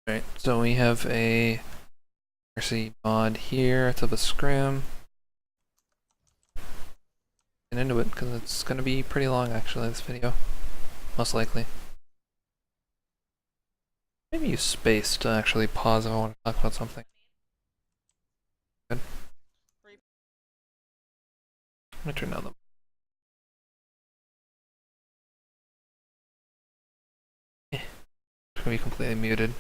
Alright, so we have a Mercy mod here to the Scrim. Get into it because it's going to be pretty long actually, this video. Most likely. Maybe use space to actually pause if I want to talk about something. Good. I'm going to turn down the... It's going to be completely muted.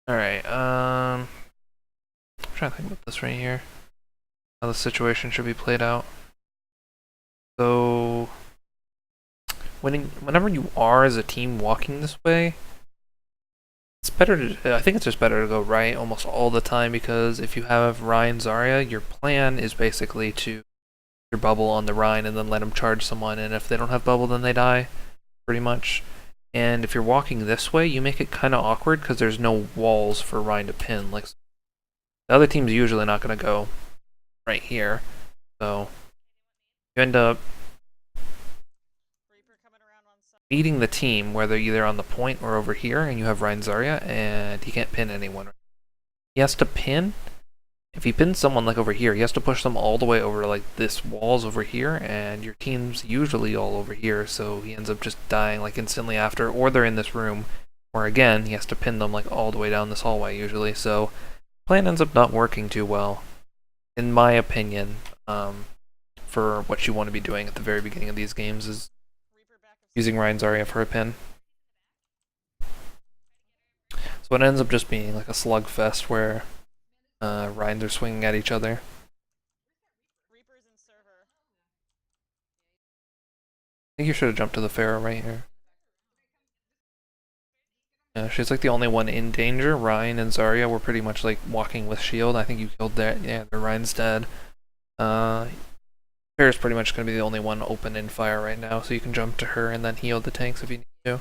Alright, I'm trying to think about this right here. How the situation should be played out. So, whenever you are as a team walking this way, it's better to, I think it's just better to go right almost all the time, because if you have Ryan Zarya, your plan is basically to your bubble on the Rhine and then let them charge someone, and if they don't have bubble then they die, pretty much. And if you're walking this way, you make it kind of awkward because there's no walls for Rhine to pin. Like, the other team's usually not going to go right here, so you end up beating the team where they're either on the point or over here, and you have Ryan Zarya, and he can't pin anyone. He has to pin. If he pins someone like over here, he has to push them all the way over like this wall's over here, and your team's usually all over here, so he ends up just dying like instantly after, or they're in this room, where again, he has to pin them like all the way down this hallway usually, so plan ends up not working too well, in my opinion, for what you want to be doing at the very beginning of these games is using Ryan Zarya for a pin. So it ends up just being like a slugfest where Rhines are swinging at each other. I think you should have jumped to the Pharaoh right here. Yeah, she's like the only one in danger. Ryan and Zarya were pretty much like walking with shield. I think you killed that. Yeah, Ryan's dead. Pharaoh's pretty much going to be the only one open in fire right now, so you can jump to her and then heal the tanks if you need to.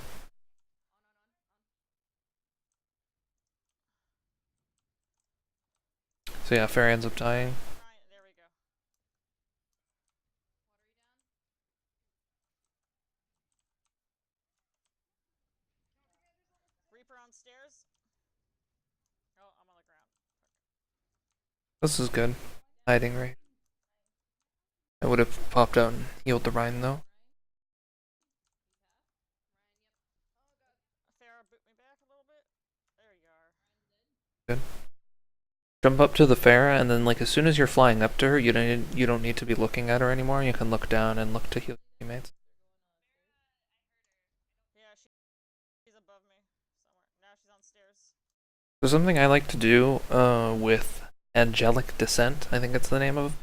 So yeah, Pharaoh ends up dying. This is good. Hiding right. I would have popped out and healed the Rhine though. Good. Jump up to the Pharah, and then like as soon as you're flying up to her, you don't need to be looking at her anymore. You can look down and look to heal your teammates. So something I like to do with Angelic Descent, I think it's the name of,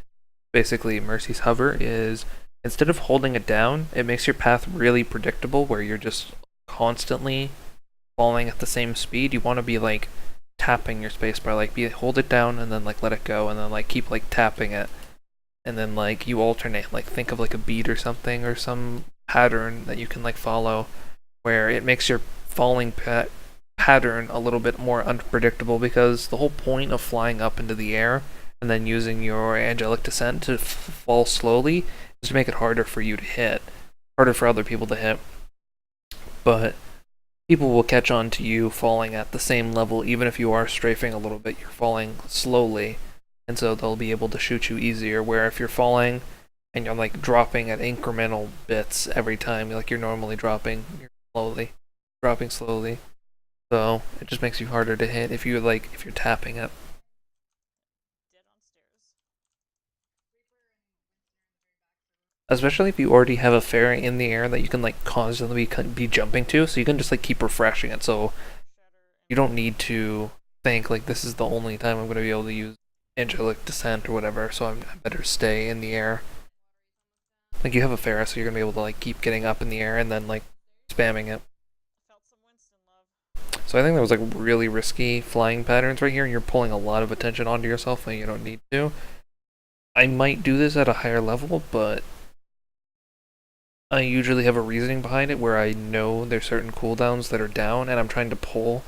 basically Mercy's hover, is instead of holding it down, it makes your path really predictable where you're just constantly falling at the same speed. You want to be like tapping your spacebar, like hold it down and then like let it go and then like keep like tapping it, and then like you alternate, like think of like a beat or something or some pattern that you can like follow where it makes your falling pattern a little bit more unpredictable, because the whole point of flying up into the air and then using your angelic descent to fall slowly is to make it harder for you to hit, harder for other people to hit, but people will catch on to you falling at the same level. Even if you are strafing a little bit, you're falling slowly, and so they'll be able to shoot you easier, where if you're falling and you're like dropping at incremental bits every time, like you're normally dropping, you're dropping slowly, so it just makes you harder to hit if you're tapping it. Especially if you already have a fairy in the air that you can like constantly be jumping to, so you can just like keep refreshing it, so you don't need to think like this is the only time I'm going to be able to use angelic descent or whatever, so I better stay in the air. Like you have a Pharah, so you're going to be able to like keep getting up in the air and then like spamming it. So I think that was like really risky flying patterns right here, and you're pulling a lot of attention onto yourself when you don't need to. I might do this at a higher level, but I usually have a reasoning behind it where I know there's certain cooldowns that are down, and I'm trying to pull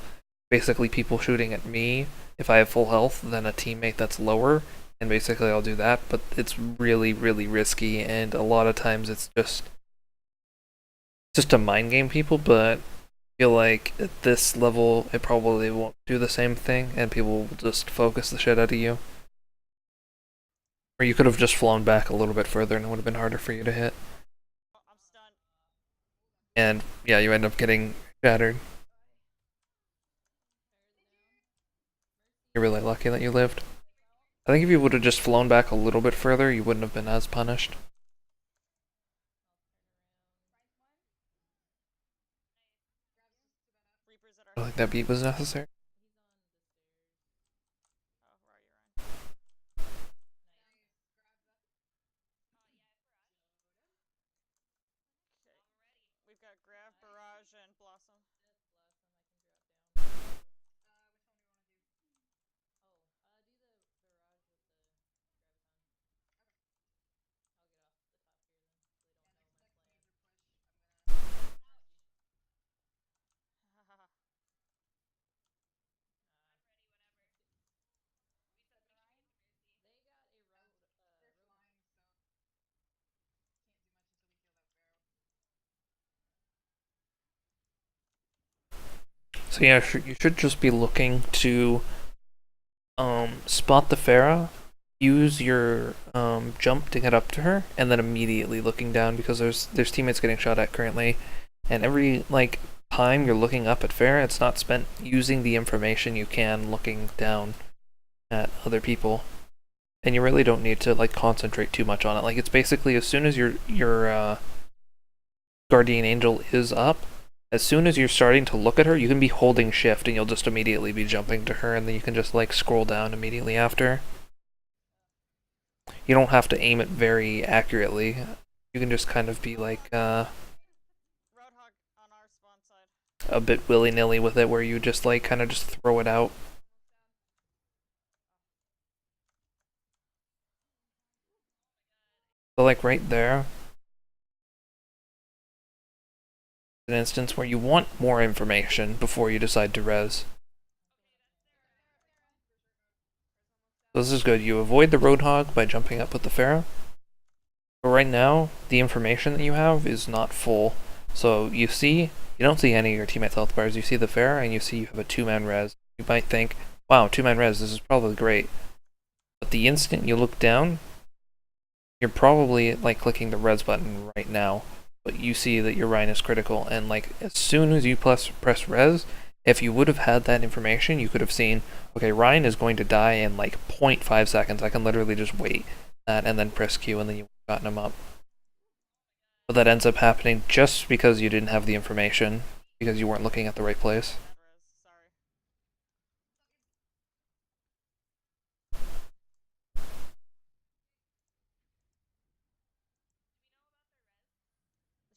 basically people shooting at me if I have full health than a teammate that's lower, and basically I'll do that, but it's really, really risky, and a lot of times it's just to mind game people, but I feel like at this level it probably won't do the same thing, and people will just focus the shit out of you. Or you could have just flown back a little bit further and it would have been harder for you to hit. I'm stunned. And yeah, you end up getting shattered. You're really lucky that you lived. I think if you would have just flown back a little bit further, you wouldn't have been as punished. Reapers at I our don't think that beat was necessary. Oh, where are you, Ryan? Okay. We've got Grav, Barrage, and Blossom. So yeah, you should just be looking to spot the Pharah, use your jump to get up to her, and then immediately looking down because there's teammates getting shot at currently, and every like time you're looking up at Pharah, it's not spent using the information you can looking down at other people, and you really don't need to like concentrate too much on it. Like it's basically as soon as your guardian angel is up, as soon as you're starting to look at her, you can be holding shift and you'll just immediately be jumping to her, and then you can just like scroll down immediately after. You don't have to aim it very accurately. You can just kind of be like Roadhog on our spawn side. a bit willy-nilly with it, where you just like kind of just throw it out. So like right there, an instance where you want more information before you decide to res. So this is good. You avoid the Roadhog by jumping up with the Pharaoh. But right now, the information that you have is not full. So you don't see any of your teammates' health bars. You see the Pharaoh, and you see you have a 2-man res. You might think, wow, 2-man res, this is probably great. But the instant you look down, you're probably like clicking the res button right now. But you see that your Rhine is critical, and like as soon as you press res, if you would have had that information, you could have seen, okay, Ryan is going to die in like 0.5 seconds. I can literally just wait that and then press Q, and then you've gotten him up. But that ends up happening just because you didn't have the information, because you weren't looking at the right place. Sorry.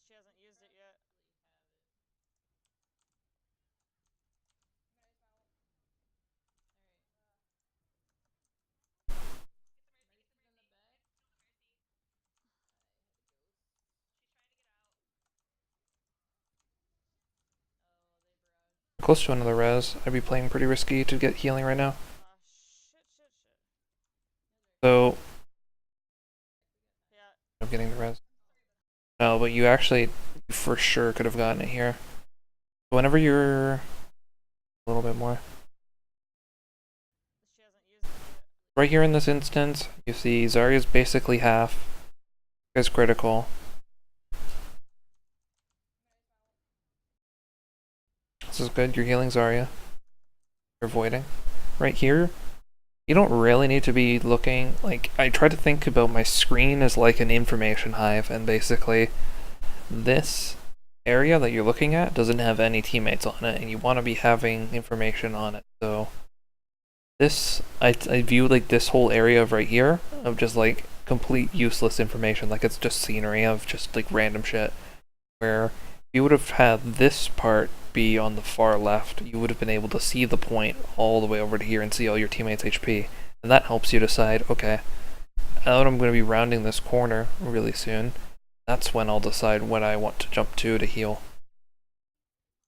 She hasn't used it yet. Close to another res. I'd be playing pretty risky to get healing right now. Shit. So, Yeah. I'm getting the res. No, but you actually, for sure, could have gotten it here. Whenever you're a little bit more. She hasn't used it yet. Right here in this instance, you see Zarya's basically half. Is critical. This is good. You're healing Zarya. You're avoiding. Right here, you don't really need to be looking. Like, I try to think about my screen as like an information hive, and basically, this area that you're looking at doesn't have any teammates on it, and you want to be having information on it. So, this, I view like this whole area of right here of just like complete useless information, like it's just scenery of just like random shit, where you would have had this part be on the far left, you would have been able to see the point all the way over to here and see all your teammates' HP, and that helps you decide, okay, now that I'm going to be rounding this corner really soon, that's when I'll decide when I want to jump to heal.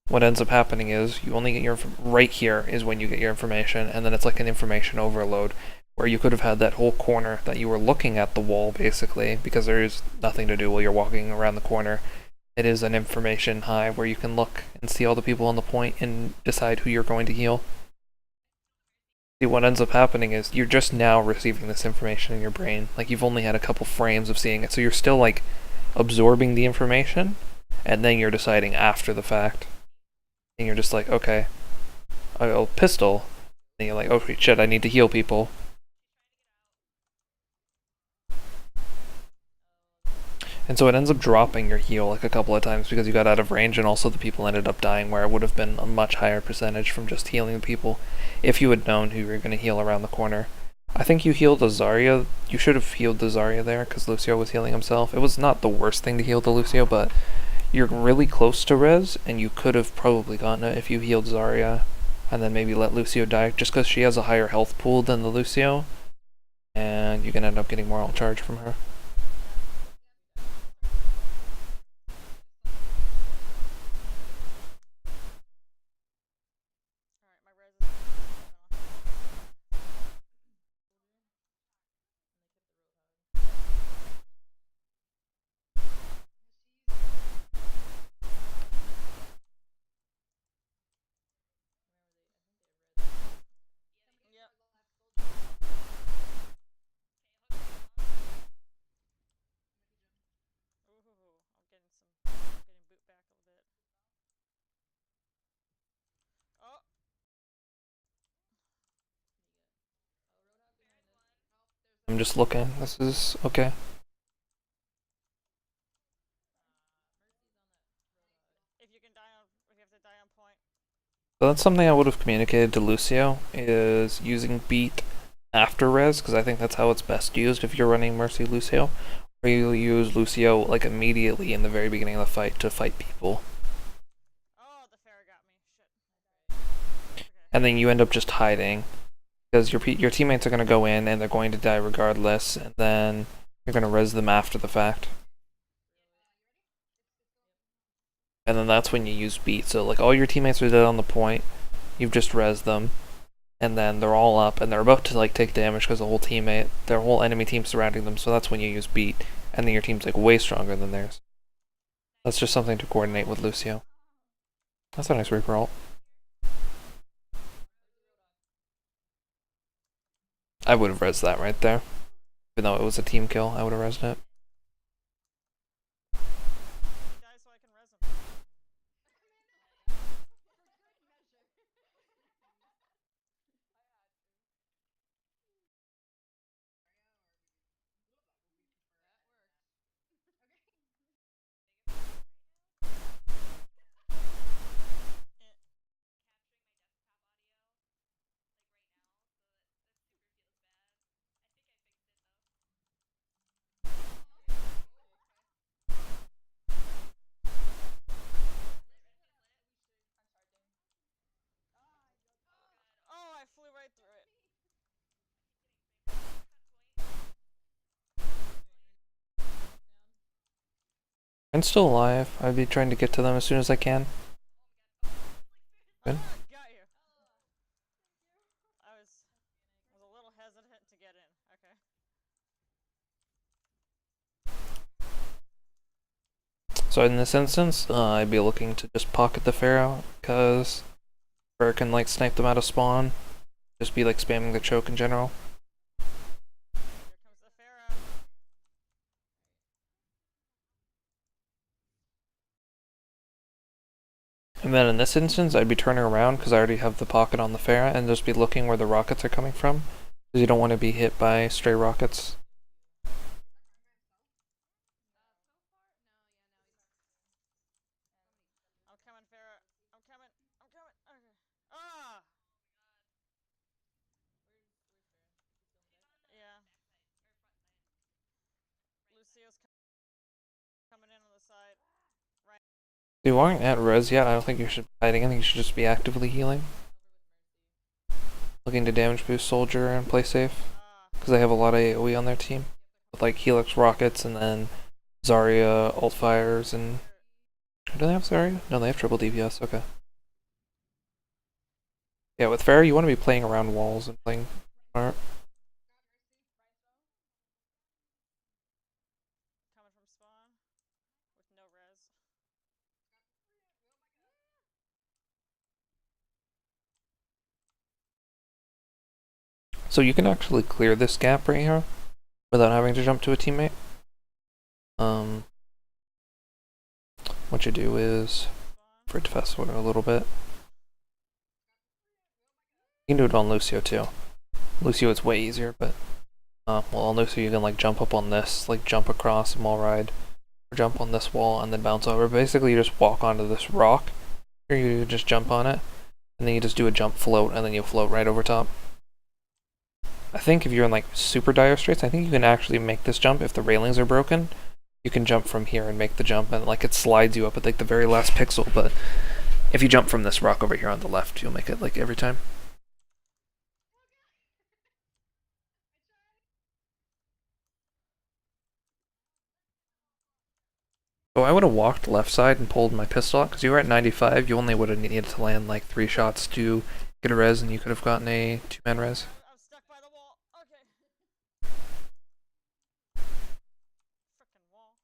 What ends up happening is you only get your right here is when you get your information, and then it's like an information overload where you could have had that whole corner that you were looking at the wall basically, because there is nothing to do while you're walking around the corner. It is an information hive where you can look and see all the people on the point and decide who you're going to heal. See, what ends up happening is you're just now receiving this information in your brain. Like, you've only had a couple frames of seeing it, so you're still, like, absorbing the information, and then you're deciding after the fact. And you're just like, okay, I'll pistol. And you're like, oh shit, I need to heal people. And so it ends up dropping your heal like a couple of times because you got out of range, and also the people ended up dying where it would have been a much higher percentage from just healing people if you had known who you were going to heal around the corner. I think you healed the Zarya. You should have healed the Zarya there because Lucio was healing himself. It was not the worst thing to heal the Lucio, but you're really close to res, and you could have probably gotten it if you healed Zarya and then maybe let Lucio die just because she has a higher health pool than the Lucio, and you can end up getting more alt charge from her. Alright, my res is 7 off. Yep. Ooh, I'm getting boot back a bit. Oh, I'm just looking. This is okay. if you have to die on point. So that's something I would have communicated to Lucio, is using beat after res, because I think that's how it's best used if you're running Mercy Lucio. Or you use Lucio like immediately in the very beginning of the fight to fight people. Oh, the Pharah got me. Shit. Okay. And then you end up just hiding, because your teammates are going to go in and they're going to die regardless, and then you're going to res them after the fact. And then that's when you use beat. So like all your teammates are dead on the point, you've just res them, and then they're all up and they're about to like take damage because their whole enemy team surrounding them. So that's when you use beat, and then your team's like way stronger than theirs. That's just something to coordinate with Lucio. That's a nice Reaper ult. I would have res that right there. Even though it was a team kill, I would have resed it. He dies so I can res him. Oh, I flew right through it. I'm still alive. I'd be trying to get to them as soon as I can. Good. Got you. I was a little hesitant to get in. Okay. So in this instance, I'd be looking to just pocket the Pharaoh, because Pharaoh can like snipe them out of spawn. Just be like spamming the choke in general. Here comes the Pharah. And then in this instance, I'd be turning around because I already have the pocket on the Pharaoh, and just be looking where the rockets are coming from, because you don't want to be hit by stray rockets. I'm coming, Pharah. I'm coming. Okay. Ah! Yeah. Lucio's coming in on the side. Right. If you aren't at res yet, I don't think you should be fighting. I think you should just be actively healing. Looking to damage boost Soldier and play safe, because they have a lot of AoE on their team. With like Helix rockets and then Zarya ult fires and... Do they have Zarya? No, they have triple DPS, okay. Yeah, with Pharah, you want to be playing around walls and playing smart. So you can actually clear this gap right here without having to jump to a teammate. What you do is, for it to fast forward a little bit, you can do it on Lucio too. Lucio it's way easier, but well, on Lucio you can like jump up on this, like jump across and wall ride, or jump on this wall and then bounce over. Basically, you just walk onto this rock, or you just jump on it, and then you just do a jump float, and then you float right over top. I think if you're in like super dire straits, I think you can actually make this jump if the railings are broken. You can jump from here and make the jump, and like it slides you up at like the very last pixel. But if you jump from this rock over here on the left, you'll make it like every time. So I would have walked left side and pulled my pistol out because you were at 95. You only would have needed to land like 3 shots to get a res, and you could have gotten a 2-man res. I'm stuck by the wall. Okay. Frickin' wall.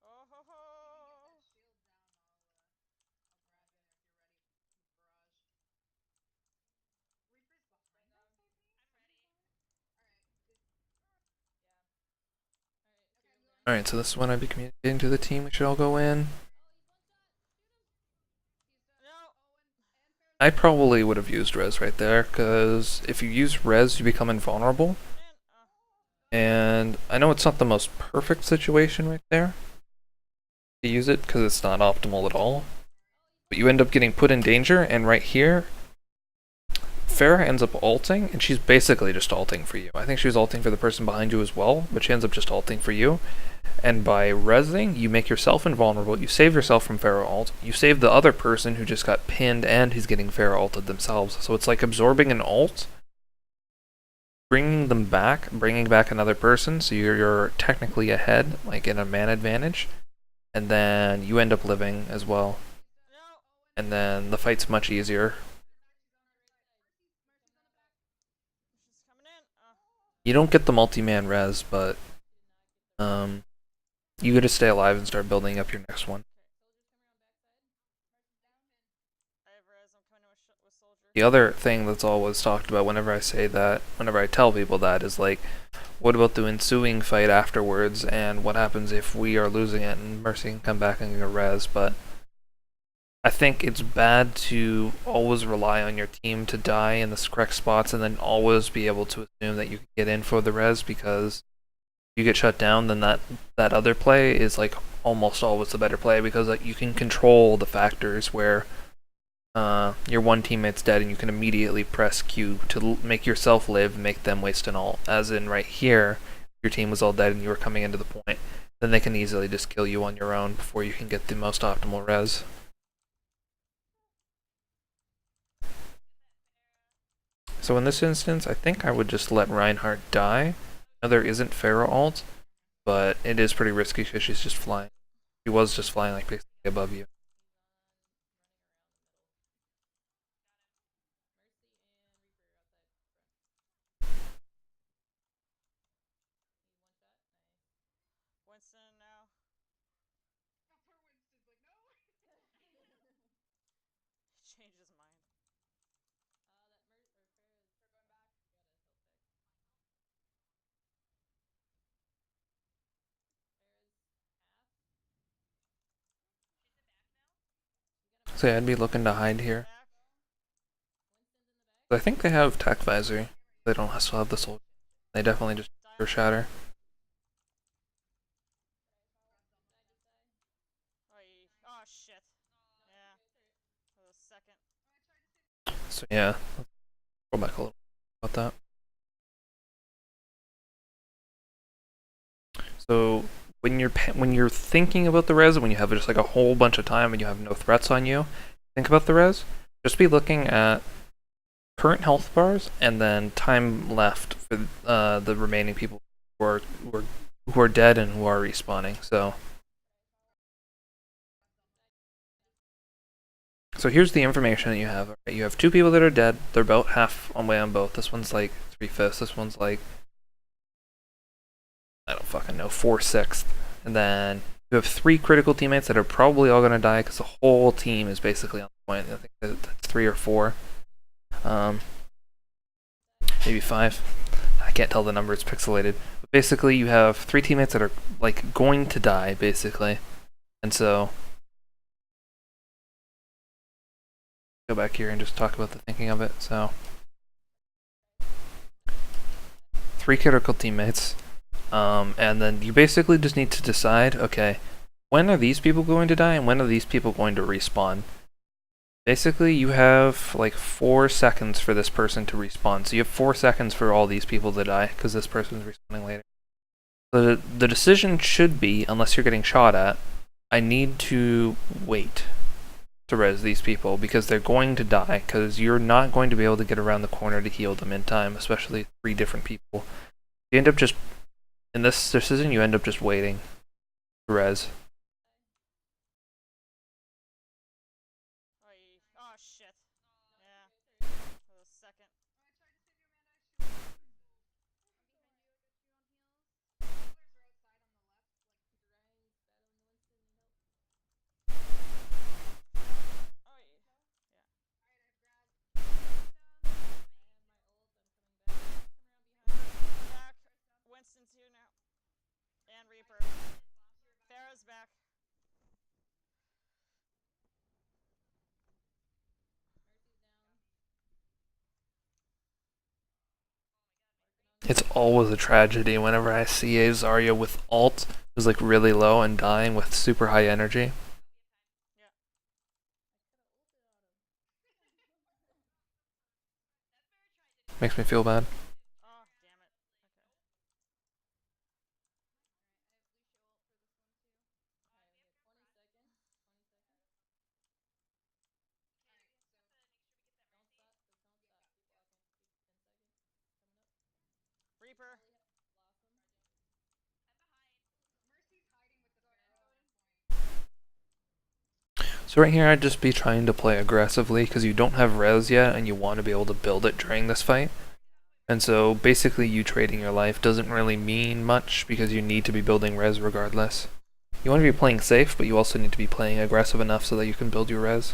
Oh ho ho. Alright, so this is when I'd be communicating to the team. We should all go in. No. I probably would have used res right there, because if you use res, you become invulnerable. And I know it's not the most perfect situation right there to use it, because it's not optimal at all. But you end up getting put in danger, and right here, Farah ends up ulting, and she's basically just ulting for you. I think she was ulting for the person behind you as well, but she ends up just ulting for you. And by resing, you make yourself invulnerable, you save yourself from Farah ult, you save the other person who just got pinned and who's getting Farah ulted themselves. So it's like absorbing an ult, bringing them back, bringing back another person, so you're technically ahead, like in a man advantage, and then you end up living as well. And then the fight's much easier. She's coming in. You don't get the multi-man res, but you gotta stay alive and start building up your next one. I have res. I'm coming with soldier. The other thing that's always talked about whenever I say that, whenever I tell people that, is like, what about the ensuing fight afterwards, and what happens if we are losing it and Mercy can come back and get a res? But I think it's bad to always rely on your team to die in the correct spots and then always be able to assume that you can get in for the res, because if you get shut down, then that other play is like almost always the better play, because like, you can control the factors where your one teammate's dead and you can immediately press Q to make yourself live, make them waste an ult. As in right here, your team was all dead and you were coming into the point, then they can easily just kill you on your own before you can get the most optimal res. So in this instance, I think I would just let Reinhardt die. Now there isn't Pharah ult, but it is pretty risky because she's just flying. She was just flying like basically above you. Winston now. He changed his mind. So yeah, I'd be looking to hide here. Back. I think they have Tech Visor. They don't still have the soul. They definitely just Shatter. Oh shit. Yeah. For a second. So yeah, let's go back a little about that. So when you're thinking about the res, when you have just like a whole bunch of time and you have no threats on you, think about the res. Just be looking at current health bars and then time left for the remaining people who are dead and who are respawning. So So here's the information that you have. Right? You have two people that are dead. They're about half on way on both. This one's like 3/5. This one's like, I don't fucking know, 4/6. And then you have three critical teammates that are probably all gonna die because the whole team is basically on the point. I think that's 3 or 4. Maybe 5. I can't tell the number, it's pixelated. But basically you have three teammates that are like going to die, basically. And so go back here and just talk about the thinking of it. So 3 critical teammates. And then you basically just need to decide, okay, when are these people going to die and when are these people going to respawn? Basically, you have like 4 seconds for this person to respawn. So you have 4 seconds for all these people to die because this person's respawning later. The decision should be, unless you're getting shot at, I need to wait to res these people because they're going to die because you're not going to be able to get around the corner to heal them in time, especially 3 different people. You end up just, in this decision, you end up just waiting to res. Oh shit. Yeah. For a second. Oh yeah. Back. Winston's here now. And Reaper. Farrah's back. It's always a tragedy whenever I see a Zarya with ult who's like really low and dying with super high energy. Yeah. Makes me feel bad. Oh, damn it. Okay. Reaper. So right here I'd just be trying to play aggressively because you don't have res yet and you want to be able to build it during this fight. And so basically you trading your life doesn't really mean much because you need to be building res regardless. You want to be playing safe, but you also need to be playing aggressive enough so that you can build your res.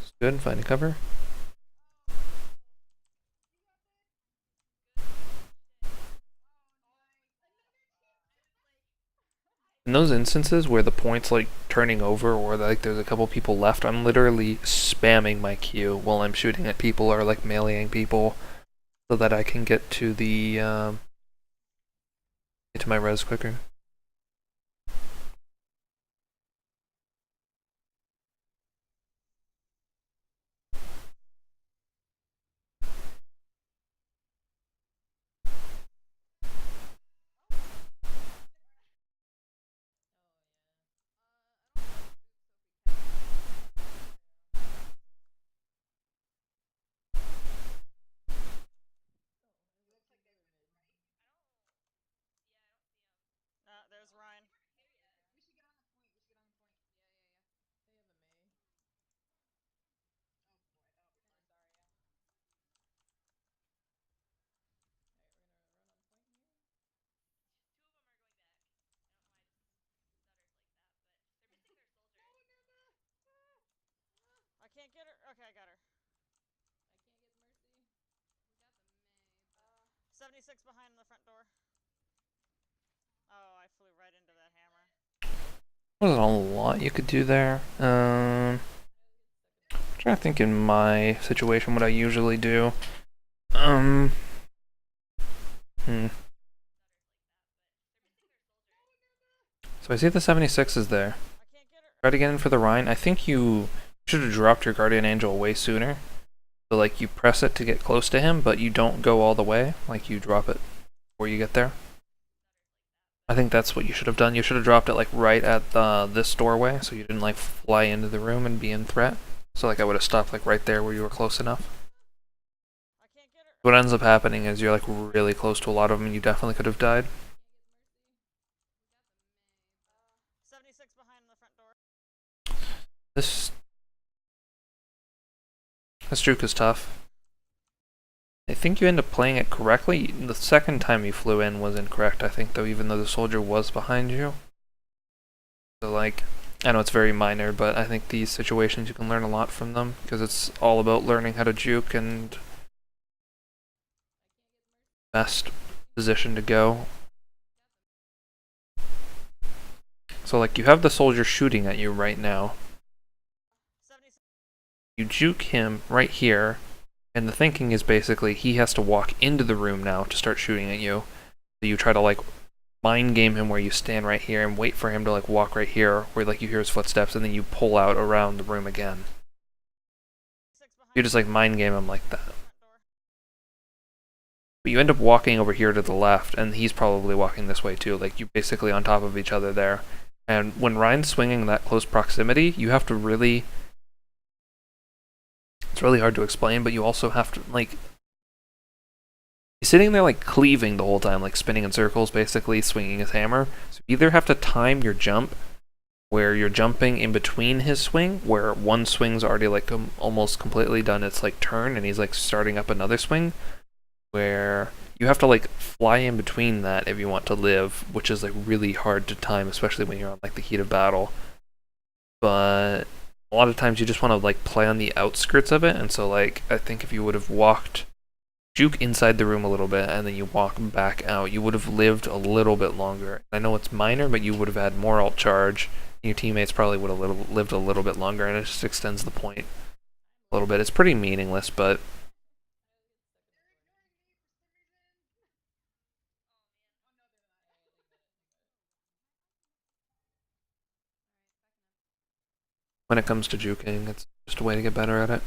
It's good, finding cover. In those instances where the point's like turning over or like there's a couple people left, I'm literally spamming my Q while I'm shooting at people or like meleeing people so that I can get to the get to my res quicker. There's Ryan. I can't get her. Okay, I got her. 76 behind the front door. Oh, I flew right into that hammer. Wasn't a lot you could do there. Trying to think in my situation what I usually do. So I see the 76 is there. I can't get her. Try to get in for the Rhine. I think you should have dropped your Guardian Angel way sooner. So like you press it to get close to him, but you don't go all the way. Like you drop it before you get there. I think that's what you should have done. You should have dropped it like right at this doorway, so you didn't like fly into the room and be in threat. So like I would have stopped like right there where you were close enough. I can't get her. What ends up happening is you're like really close to a lot of them and you definitely could have died. 76 behind the front door. This juke is tough. I think you end up playing it correctly. The second time you flew in was incorrect, I think, though, even though the soldier was behind you. So, like, I know it's very minor, but I think these situations you can learn a lot from them, because it's all about learning how to juke and best position to go. So, like, you have the soldier shooting at you right now. You juke him right here, and the thinking is basically he has to walk into the room now to start shooting at you. So you try to, like, mind game him where you stand right here and wait for him to, like, walk right here, where, like, you hear his footsteps, and then you pull out around the room again. You just, like, mind game him like that. But you end up walking over here to the left, and he's probably walking this way too. Like, you're basically on top of each other there. And when Ryan's swinging that close proximity, you have to really... It's really hard to explain, but you also have to, like... He's sitting there, like, cleaving the whole time, like, spinning in circles, basically, swinging his hammer. So you either have to time your jump, where you're jumping in between his swing, where one swing's already, like, almost completely done its, like, turn, and he's, like, starting up another swing, where you have to, like, fly in between that if you want to live, which is, like, really hard to time, especially when you're on, like, the heat of battle. But a lot of times you just want to, like, play on the outskirts of it, and so, like, I think if you would have walked juke inside the room a little bit and then you walk back out, you would have lived a little bit longer. I know it's minor, but you would have had more alt charge, and your teammates probably would have lived a little bit longer, and it just extends the point a little bit. It's pretty meaningless, but when it comes to juking, it's just a way to get better at it.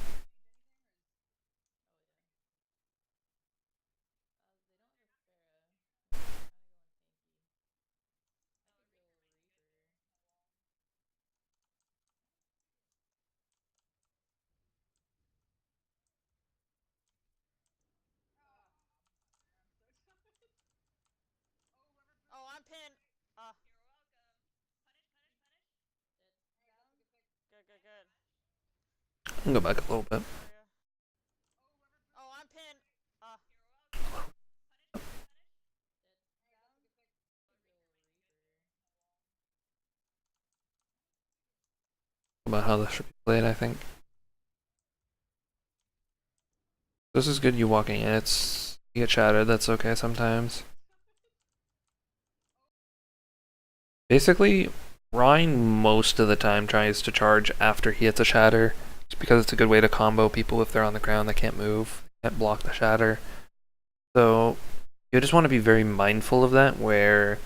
Oh, I'm pinned. Good, good, good. I can go back a little bit. Oh, I'm pinned. About how this should be played, I think. This is good, you walking in. It's... You get shattered, that's okay sometimes. Basically, Ryan most of the time tries to charge after he hits a shatter, just because it's a good way to combo people if they're on the ground that can't move, can't block the shatter. So you just want to be very mindful of that, where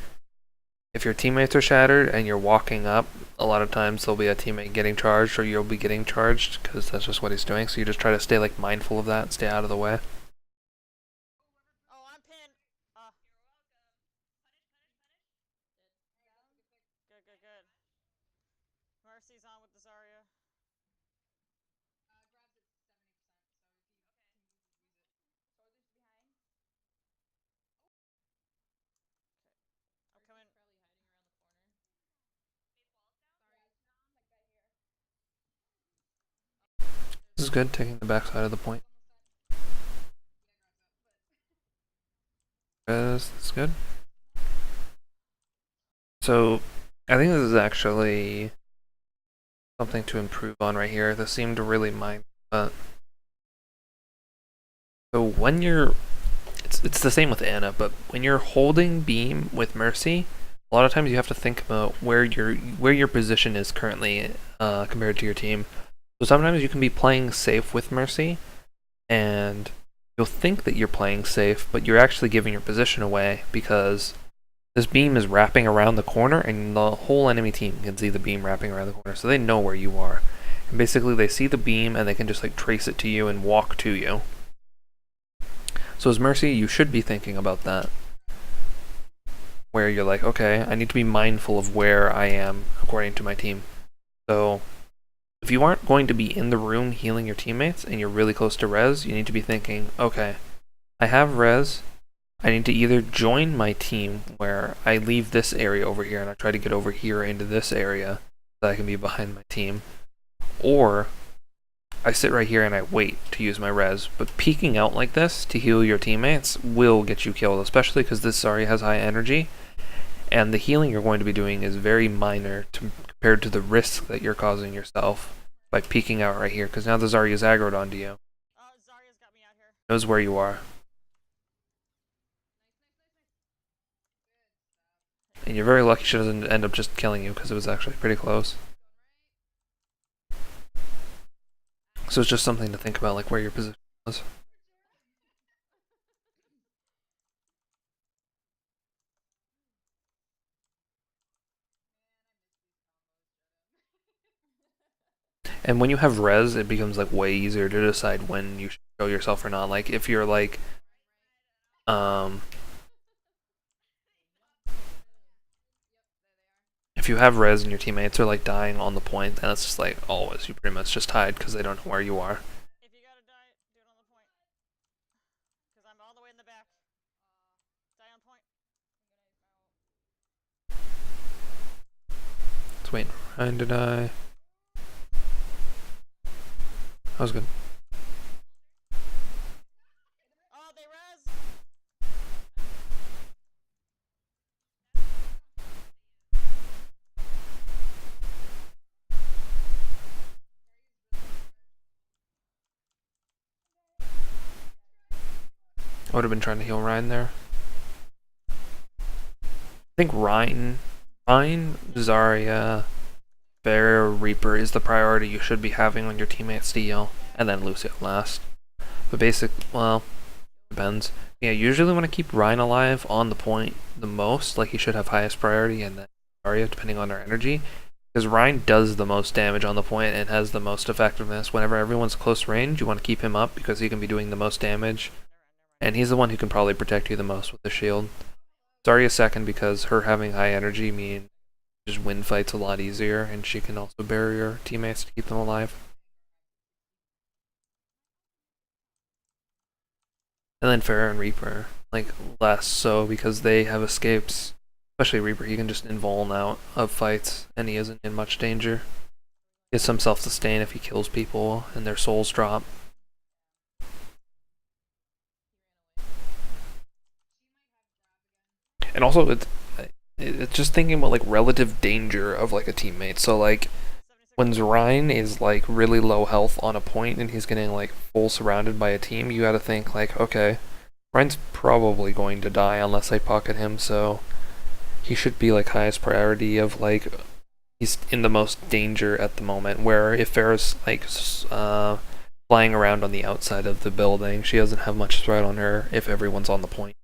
if your teammates are shattered and you're walking up, a lot of times there'll be a teammate getting charged or you'll be getting charged, because that's just what he's doing. So you just try to stay, like, mindful of that and stay out of the way. Oh, I'm pinned. Good, good, good. Mercy's on with the Zarya. I'm coming. This is good, taking the backside of the point. That's good. So I think this is actually something to improve on right here. This seemed to really mind. So when you're, it's the same with Anna, but when you're holding beam with Mercy, a lot of times you have to think about where your position is currently compared to your team. So sometimes you can be playing safe with Mercy, and you'll think that you're playing safe, but you're actually giving your position away, because this beam is wrapping around the corner, and the whole enemy team can see the beam wrapping around the corner, so they know where you are. And basically they see the beam and they can just, like, trace it to you and walk to you. So as Mercy, you should be thinking about that, where you're like, okay, I need to be mindful of where I am according to my team. So if you aren't going to be in the room healing your teammates and you're really close to res, you need to be thinking, okay, I have res, I need to either join my team where I leave this area over here and I try to get over here into this area so that I can be behind my team, Or I sit right here and I wait to use my res, but peeking out like this to heal your teammates will get you killed, especially because this Zarya has high energy, and the healing you're going to be doing is very minor compared to the risk that you're causing yourself by peeking out right here, because now the Zarya's aggroed onto you. Oh, Zarya's got me out here. Knows where you are. And you're very lucky she doesn't end up just killing you, because it was actually pretty close. So it's just something to think about, like where your position was. And when you have res, it becomes like way easier to decide when you should show yourself or not. Like if you're like, if you have res and your teammates are like dying on the point, then it's just like always you pretty much just hide because they don't know where you are. If you gotta die, do it on the point. Because I'm all the way in the back. Die on point. Let's wait for Ryan to die. That was good. Oh, they res! I would have been trying to heal Ryan there. I think Ryan, Zarya, Bear, Reaper is the priority you should be having on your teammates to heal, and then Lucio last. But well, depends. Yeah, usually want to keep Ryan alive on the point the most, like he should have highest priority, and then Zarya, depending on their energy. Because Ryan does the most damage on the point and has the most effectiveness. Whenever everyone's close range, you want to keep him up because he can be doing the most damage. And he's the one who can probably protect you the most with the shield. Zarya second because her having high energy means just win fights a lot easier, and she can also bury your teammates to keep them alive. And then Pharah and Reaper, like less so because they have escapes. Especially Reaper, he can just invuln out of fights, and he isn't in much danger. He has some self-sustain if he kills people and their souls drop. And also, it's just thinking about like relative danger of like a teammate. So like when Zrine is like really low health on a point and he's getting like full surrounded by a team, you gotta think like, okay, Ryan's probably going to die unless I pocket him, so he should be like highest priority of like he's in the most danger at the moment. Where if Farrah's like flying around on the outside of the building, she doesn't have much threat on her if everyone's on the point.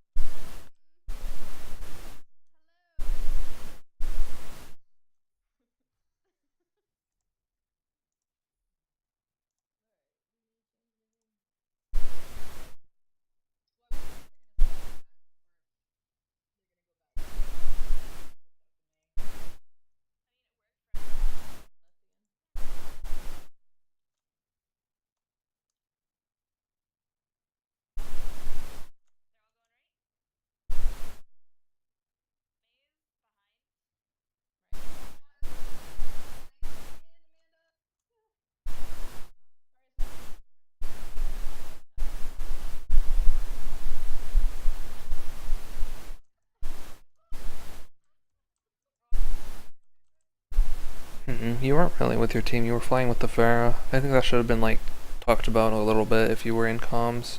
You weren't really with your team, you were flying with the Farah. I think that should have been like talked about a little bit if you were in comms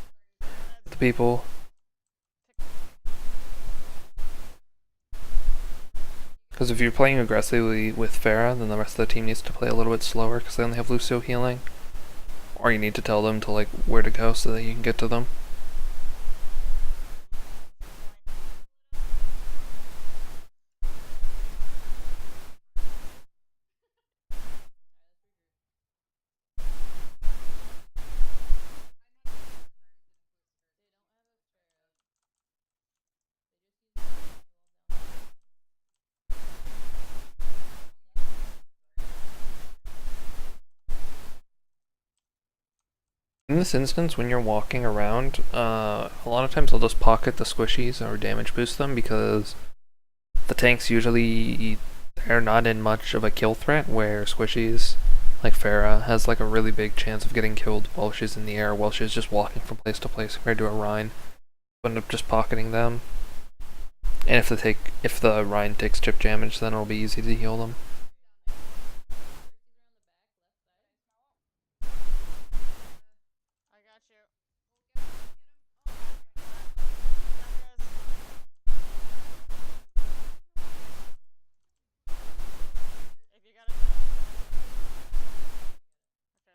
with the people. Because if you're playing aggressively with Farah, then the rest of the team needs to play a little bit slower because they only have Lucio healing. Or you need to tell them to like where to go so that you can get to them. In this instance, when you're walking around, a lot of times I'll just pocket the squishies or damage boost them because the tanks usually are not in much of a kill threat, where squishies Like Farah has like a really big chance of getting killed while she's in the air, while she's just walking from place to place compared to a Rhine. End up just pocketing them. And if the Rhine takes chip damage, then it'll be easy to heal them. I got you. Down, guys. If you got it,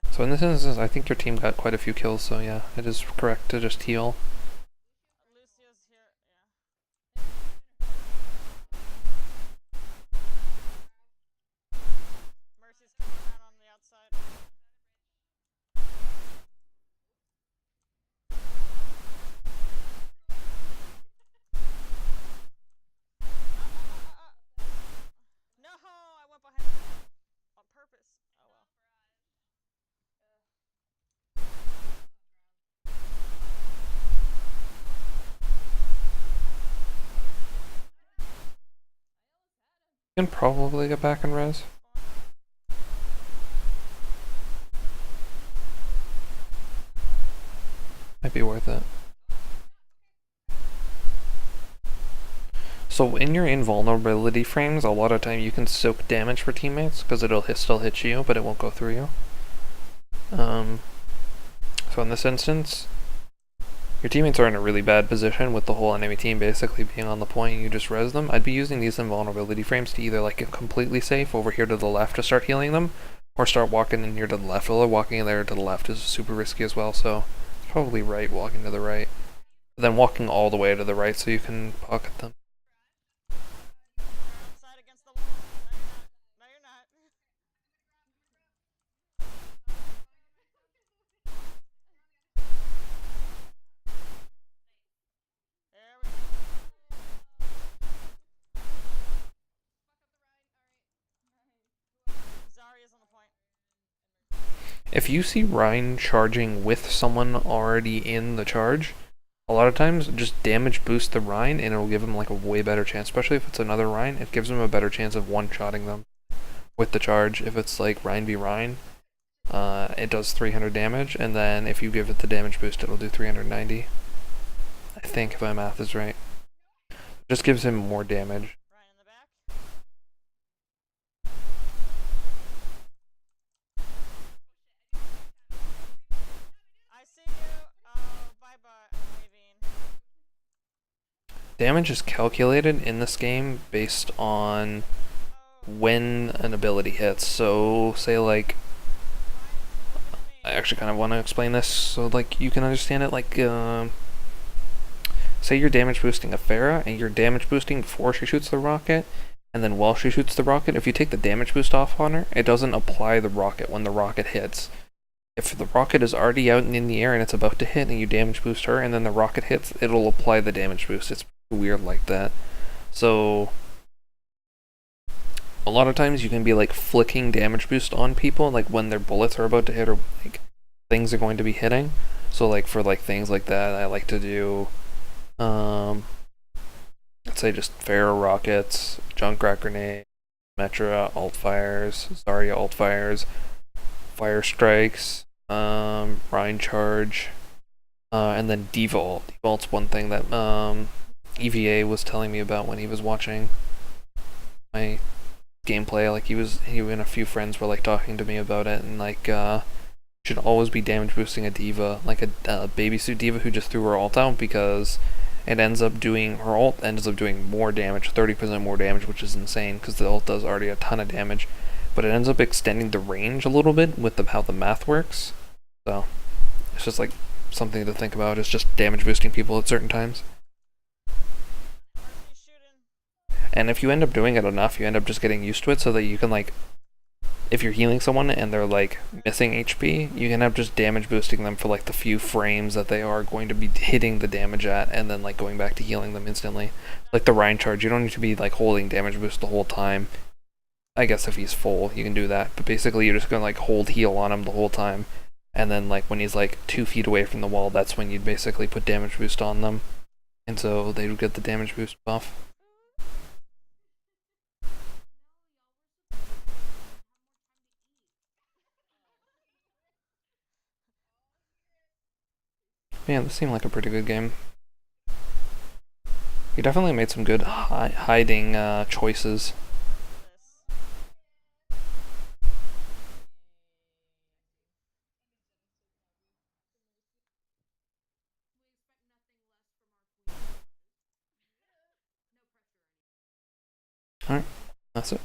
okay. So in this instance, I think your team got quite a few kills, so yeah, it is correct to just heal. Lucio's here, yeah. Mercy's coming around on the outside. No, I went behind the wall on purpose. Oh well. You can probably get back and res. Might be worth it. So in your invulnerability frames, a lot of time you can soak damage for teammates because it'll still hit you, but it won't go through you. So in this instance, your teammates are in a really bad position with the whole enemy team basically being on the point and you just res them. I'd be using these invulnerability frames to either like get completely safe over here to the left to start healing them, or start walking in here to the left. Although walking in there to the left is super risky as well, so it's probably right walking to the right. But then walking all the way to the right so you can pocket them. You're outside against the wall. No, you're not. No, you're not. There we go. Zarya's on the point. If you see Rhine charging with someone already in the charge, a lot of times just damage boost the Rhine and it'll give him like a way better chance, especially if it's another Rhine, it gives him a better chance of one-shotting them with the charge. If it's like Rhine v Rhine, it does 300 damage, and then if you give it the damage boost, it'll do 390. I think, if my math is right. Just gives him more damage. Ryan in the back. I see you. Oh, bye-bye, Wavine. Damage is calculated in this game based on when an ability hits. So, say like, I actually kind of want to explain this so like you can understand it. Like, say you're damage boosting a Farah and you're damage boosting before she shoots the rocket, and then while she shoots the rocket, if you take the damage boost off on her, it doesn't apply the rocket when the rocket hits. If the rocket is already out and in the air and it's about to hit and you damage boost her and then the rocket hits, it'll apply the damage boost. It's weird like that. So a lot of times you can be like flicking damage boost on people like when their bullets are about to hit or like things are going to be hitting. So like for like things like that, I like to do let's say just Pharaoh rockets, Junkrat grenade, Metra alt fires, Zarya alt fires, fire strikes, Rhine charge, and then devault. Devault's one thing that EVA was telling me about when he was watching my gameplay. Like he and a few friends were like talking to me about it, and like should always be damage boosting a diva, like a baby suit diva who just threw her ult out, because it ends up doing her ult ends up doing more damage, 30% more damage, which is insane because the ult does already a ton of damage, but it ends up extending the range a little bit with how the math works. So it's just like something to think about. It's just damage boosting people at certain times. And if you end up doing it enough, you end up just getting used to it so that you can like, if you're healing someone and they're like missing HP, you can have just damage boosting them for like the few frames that they are going to be hitting the damage at, and then like going back to healing them instantly. Like the Rhine charge, you don't need to be like holding damage boost the whole time. I guess if he's full, you can do that, but basically you're just gonna like hold heal on him the whole time, and then like when he's like 2 feet away from the wall, that's when you'd basically put damage boost on them, and so they would get the damage boost buff. Yeah, this seemed like a pretty good game. You definitely made some good hiding choices. This. Alright, that's it.